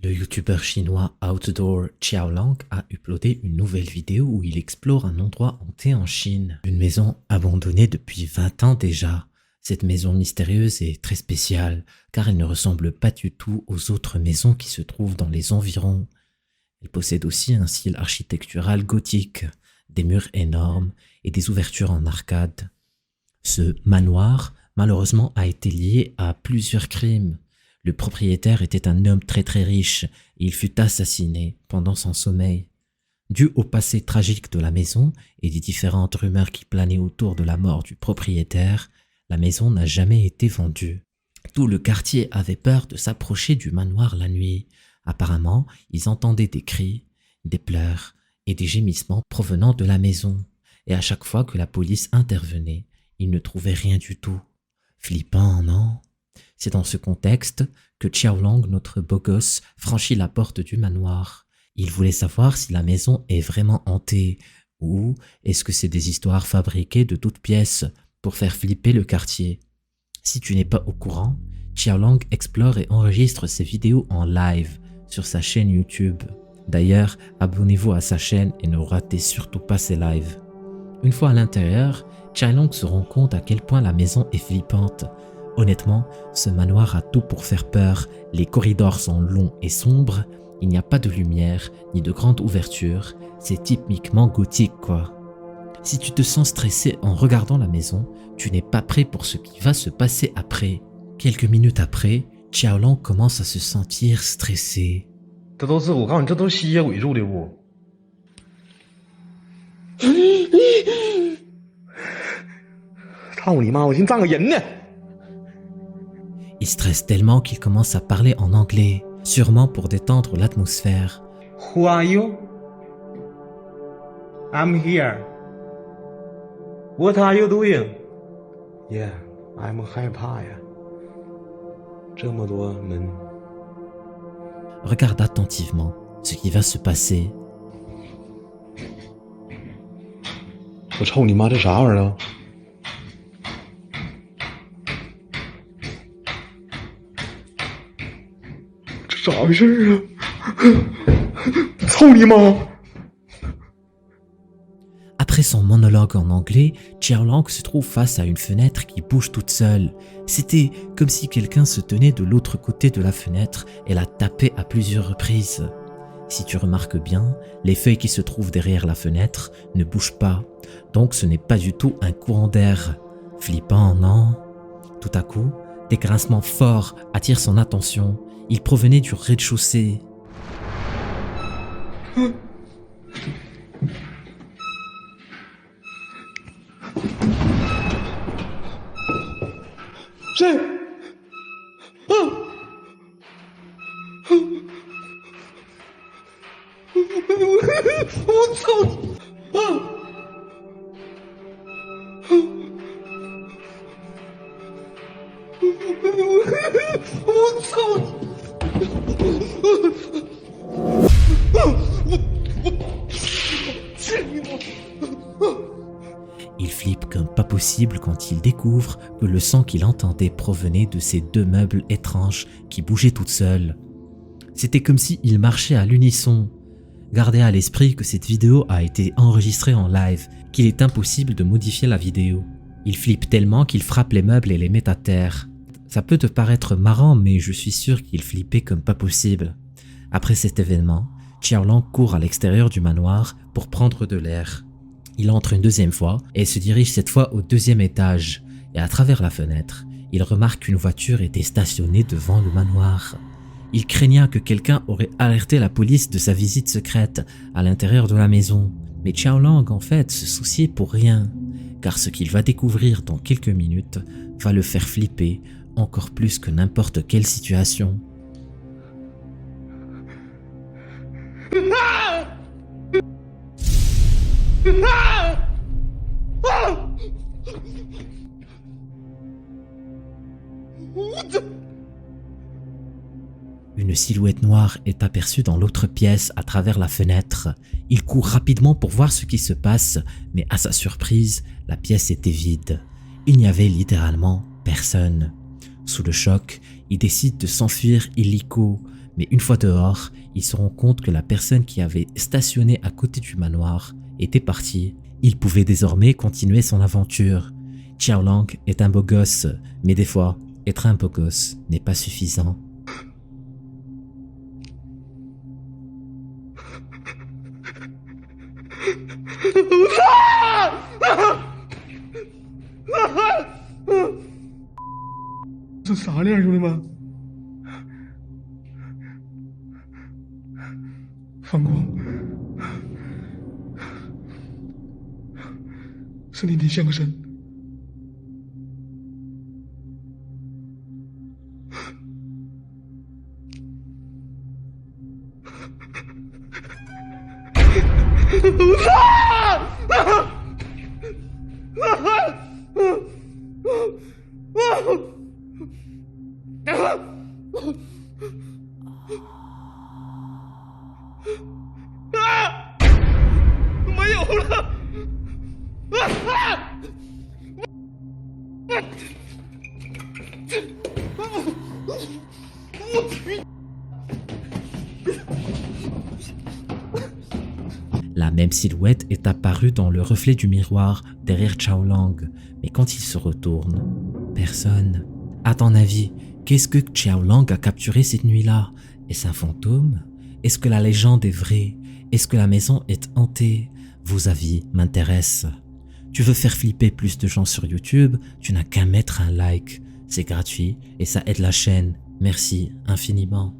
Le youtubeur chinois Outdoor Xiaolang a uploadé une nouvelle vidéo où il explore un endroit hanté en Chine. Une maison abandonnée depuis 20 ans déjà. Cette maison mystérieuse est très spéciale car elle ne ressemble pas du tout aux autres maisons qui se trouvent dans les environs. Elle possède aussi un style architectural gothique, des murs énormes et des ouvertures en arcade. Ce manoir, malheureusement, a été lié à plusieurs crimes. Le propriétaire était un homme très riche et il fut assassiné pendant son sommeil. Dû au passé tragique de la maison et des différentes rumeurs qui planaient autour de la mort du propriétaire, la maison n'a jamais été vendue. Tout le quartier avait peur de s'approcher du manoir la nuit. Apparemment, ils entendaient des cris, des pleurs et des gémissements provenant de la maison. Et à chaque fois que la police intervenait, ils ne trouvaient rien du tout. Flippant, non ? C'est dans ce contexte que Xiaolang, notre beau gosse, franchit la porte du manoir. Il voulait savoir si la maison est vraiment hantée ou est-ce que c'est des histoires fabriquées de toutes pièces pour faire flipper le quartier. Si tu n'es pas au courant, Xiaolang explore et enregistre ses vidéos en live sur sa chaîne YouTube. D'ailleurs, abonnez-vous à sa chaîne et ne ratez surtout pas ses lives. Une fois à l'intérieur, Xiaolang se rend compte à quel point la maison est flippante. Honnêtement, ce manoir a tout pour faire peur. Les corridors sont longs et sombres, il n'y a pas de lumière ni de grande ouverture. C'est typiquement gothique quoi. Si tu te sens stressé en regardant la maison, tu n'es pas prêt pour ce qui va se passer après. Quelques minutes après, Xiaolang commence à se sentir stressé. 这都是我告诉你，这都是吸血鬼住的屋。操你妈！我寻思葬个人呢。Il stresse tellement qu'il commence à parler en anglais, sûrement pour détendre l'atmosphère. Who are you? I'm here. What are you doing? Yeah, I'm 害怕呀。这么多门。 Regarde attentivement ce qui va se passer. 我操你妈，这啥玩意儿啊？这咋回事啊？操你妈！ Après son monologue en anglais, Xiaolang se trouve face à une fenêtre qui bouge toute seule. C'était comme si quelqu'un se tenait de l'autre côté de la fenêtre et la tapait à plusieurs reprises. Si tu remarques bien, les feuilles qui se trouvent derrière la fenêtre ne bougent pas, donc ce n'est pas du tout un courant d'air. Flippant, non? Tout à coup, des grincements forts attirent son attention. Ils provenaient du rez-de-chaussée. Il flippe comme pas possible quand il découvre que le son qu'il entendait provenait de ces deux meubles étranges qui bougeaient toutes seules. C'était comme s'ils marchaient à l'unisson. Gardez à l'esprit que cette vidéo a été enregistrée en live, qu'il est impossible de modifier la vidéo. Il flippe tellement qu'il frappe les meubles et les met à terre. Ça peut te paraître marrant, mais je suis sûr qu'il flippait comme pas possible. Après cet événement, Xiaolang court à l'extérieur du manoir pour prendre de l'air. Il entre une deuxième fois et se dirige cette fois au deuxième étage. Et à travers la fenêtre, il remarque qu'une voiture était stationnée devant le manoir. Il craignait que quelqu'un aurait alerté la police de sa visite secrète à l'intérieur de la maison. Mais Xiaolang en fait se souciait pour rien, car ce qu'il va découvrir dans quelques minutes va le faire flipper encore plus que n'importe quelle situation. Une silhouette noire est aperçue dans l'autre pièce à travers la fenêtre. Il court rapidement pour voir ce qui se passe, mais à sa surprise, la pièce était vide. Il n'y avait littéralement personne. Sous le choc, il décide de s'enfuir illico, Mais une fois dehors, il se rend compte que la personne qui avait stationné à côté du manoir était partie. Il pouvait désormais continuer son aventure. Xiaolang est un beau gosse, mais des fois, être un beau gosse n'est pas suffisant.这啥样，兄弟们？放光，是你的相声。没有了！La même silhouette est apparue dans le reflet du miroir derrière Xiaolang, mais quand il se retourne, personne. À ton avis, qu'est-ce que Xiaolang a capturé cette nuit-là? Est-ce un fantôme? Est-ce que la légende est vraie? Est-ce que la maison est hantée? Vos avis m'intéressent. Tu veux faire flipper plus de gens sur YouTube? Tu n'as qu'à mettre un like. C'est gratuit et ça aide la chaîne. Merci infiniment.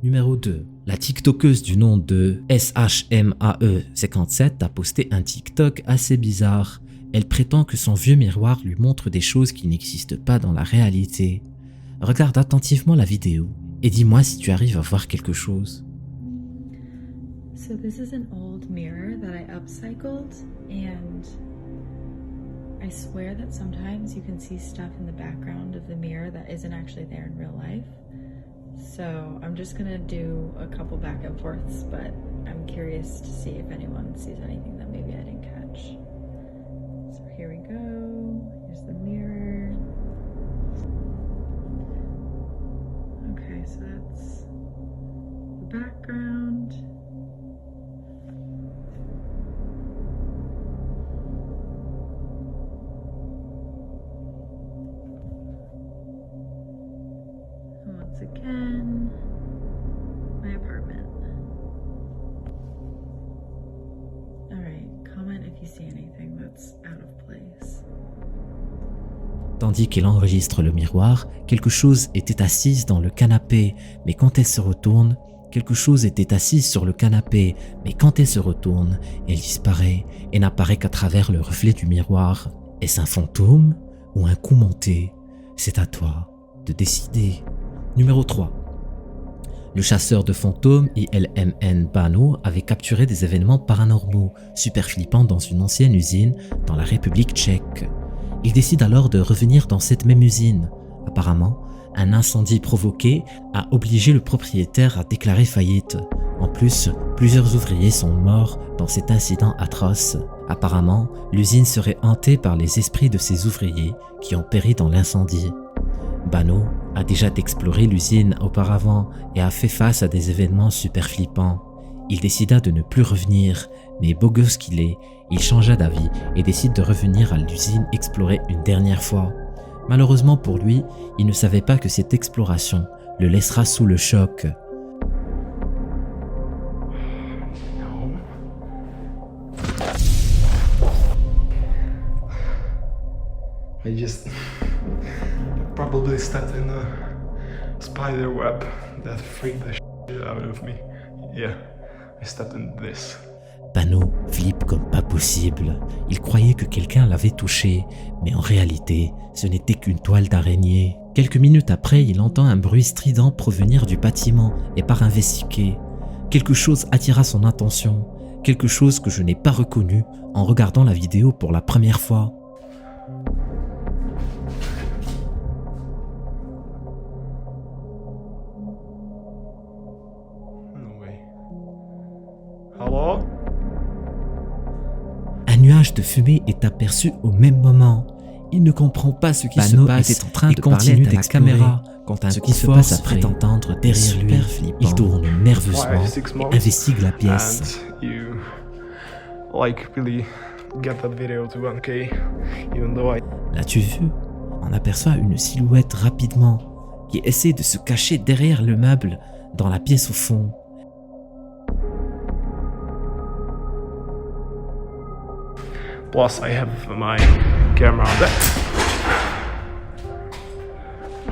Numéro 2. La TikTokeuse du nom de SHMAE57 a posté un TikTok assez bizarre. Elle prétend que son vieux miroir lui montre des choses qui n'existent pas dans la réalité. Regarde attentivement la vidéo et dis-moi si tu arrives à voir quelque chose. So this is an old mirror that I upcycled, and I swear that sometimes you can see stuff in the background of the mirror that isn't actually there in real life. So I'm just gonna do a couple back and forths, but I'm curious to see if anyone sees anything that maybe I didn't catch. So here we go. Here's the mirror. Okay, so that's the background. Once again, my apartment. Alright, comment if you see anything that's out of place. Tandis qu'elle enregistre le miroir, quelque chose était assise dans le canapé, mais quand elle se retourne, quelque chose était assise sur le canapé, mais quand elle se retourne, elle disparaît et n'apparaît qu'à travers le reflet du miroir. Est-ce un fantôme ou un coup monté? C'est à toi de décider. Numéro 3. Le chasseur de fantômes ILMN Bano avait capturé des événements paranormaux super flippants dans une ancienne usine dans la République tchèque. Il décide alors de revenir dans cette même usine. Apparemment, un incendie provoqué a obligé le propriétaire à déclarer faillite. En plus, plusieurs ouvriers sont morts dans cet incident atroce. Apparemment, l'usine serait hantée par les esprits de ces ouvriers qui ont péri dans l'incendie. Bano a déjà exploré l'usine auparavant et a fait face à des événements super flippants. Il décida de ne plus revenir, mais beau gosse qu'il est, il changea d'avis et décide de revenir à l'usine explorer une dernière fois. Malheureusement pour lui, il ne savait pas que cette exploration le laissera sous le choc. I just probably stepped in a spider web that freaked the shit out of me. Yeah, I stepped in this. Bano flippe comme pas possible. Il croyait que quelqu'un l'avait touché, mais en réalité, ce n'était qu'une toile d'araignée. Quelques minutes après, il entend un bruit strident provenir du bâtiment et part investiguer. Quelque chose attira son attention, quelque chose que je n'ai pas reconnu en regardant la vidéo pour la première fois. Hello? Un nuage de fumée est aperçu au même moment. Il ne comprend pas ce qui se passe était en train de parler à la caméra quand un coup se passe après entendre derrière lui. Il tourne nerveusement et investigue la pièce. And you like really get that video to 1K, even though I L'as-tu vu? On aperçoit une silhouette rapidement qui essaie de se cacher derrière le meuble dans la pièce au fond. plus I have my camera.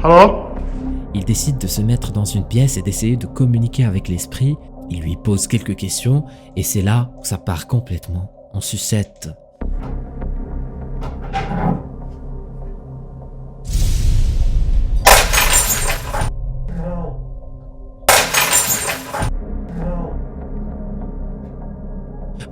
Hello? Il décide de se mettre dans une pièce et d'essayer de communiquer avec l'esprit. Il lui pose quelques questions et c'est là où ça part complètement en sucette.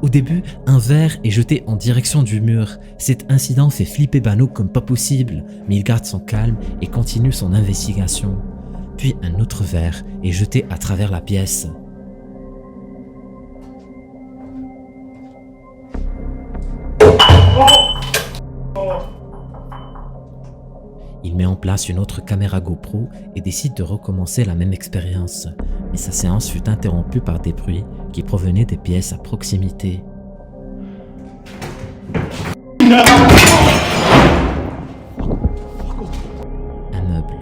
Au début, un verre est jeté en direction du mur. Cet incident fait flipper Bano comme pas possible, mais il garde son calme et continue son investigation. Puis un autre verre est jeté à travers la pièce. Il met en place une autre caméra GoPro et décide de recommencer la même expérience. Mais sa séance fut interrompue par des bruits qui provenaient des pièces à proximité. Un meuble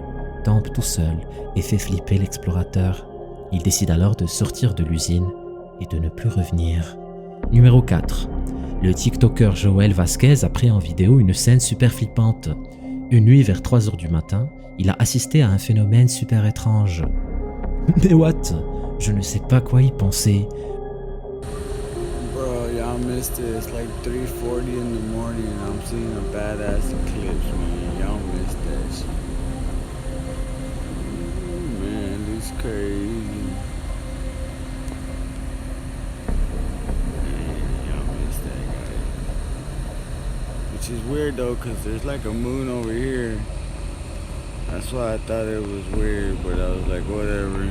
tombe tout seul et fait flipper l'explorateur. Il décide alors de sortir de l'usine et de ne plus revenir. Numéro 4. Le TikToker Joël Vasquez a pris en vidéo une scène super flippante. Une nuit vers 3h du matin, il a assisté à un phénomène super étrange. Mais what? Je ne sais pas quoi y penser. Bro, y'all missed it. It's like 3:40 in the morning and I'm seeing a badass eclipse, man. Y'all missed that shit. Man, this crazy. Man, y'all missed that, guys. Which is weird though, cause there's like a moon over here. That's why I thought it was weird, but I was like, whatever.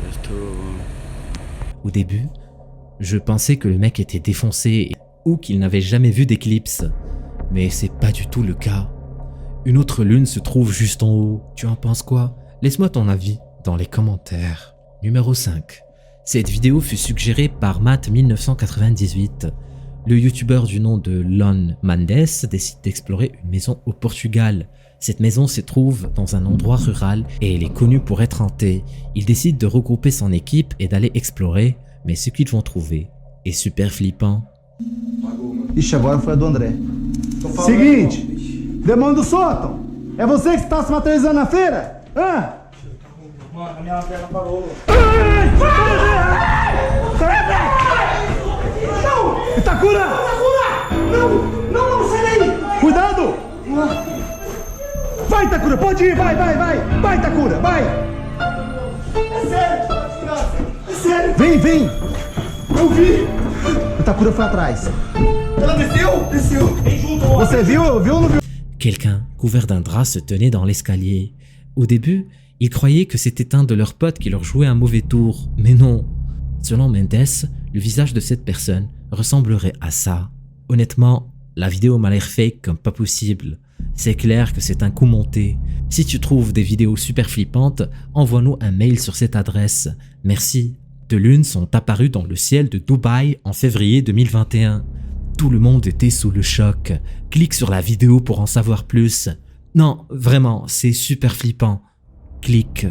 There's two of them. Au début, je pensais que le mec était défoncé ou qu'il n'avait jamais vu d'éclipse. Mais c'est pas du tout le cas. Une autre lune se trouve juste en haut. Tu en penses quoi? Laisse-moi ton avis dans les commentaires. Numéro 5. Cette vidéo fut suggérée par Matt1998. Le youtubeur du nom de Lon Mendes décide d'explorer une maison au Portugal. Cette maison se trouve dans un endroit rural et elle est connue pour être hantée. Il décide de regrouper son équipe et d'aller explorer, mais ce qu'ils vont trouver est super flippant. Ixi, agora foi a do André. Seguinte, demônio do sótão, é você que está se materializando na feira? Hã? Mano, a minha perna parou. Não! Itakura! Não! Não, sai daí! Cuidado! Vai, Itakura, pode ir, vai! Vai, Itakura, vai! É sério, é sério! Vem! Eu vi! Itakura foi atrás. Ela desceu? Desceu. Vem junto, você viu ou não viu? Quelqu'un couvert d'un drap se tenait dans l'escalier. Au début, ils croyaient que c'était un de leurs potes qui leur jouait un mauvais tour, mais non. Selon Mendes, le visage de cette personne ressemblerait à ça. Honnêtement, la vidéo m'a l'air fake comme pas possible. C'est clair que c'est un coup monté. Si tu trouves des vidéos super flippantes, envoie-nous un mail sur cette adresse. Merci. Deux lunes sont apparues dans le ciel de Dubaï en février 2021. Tout le monde était sous le choc. Clique sur la vidéo pour en savoir plus. Non, vraiment, c'est super flippant. Clique.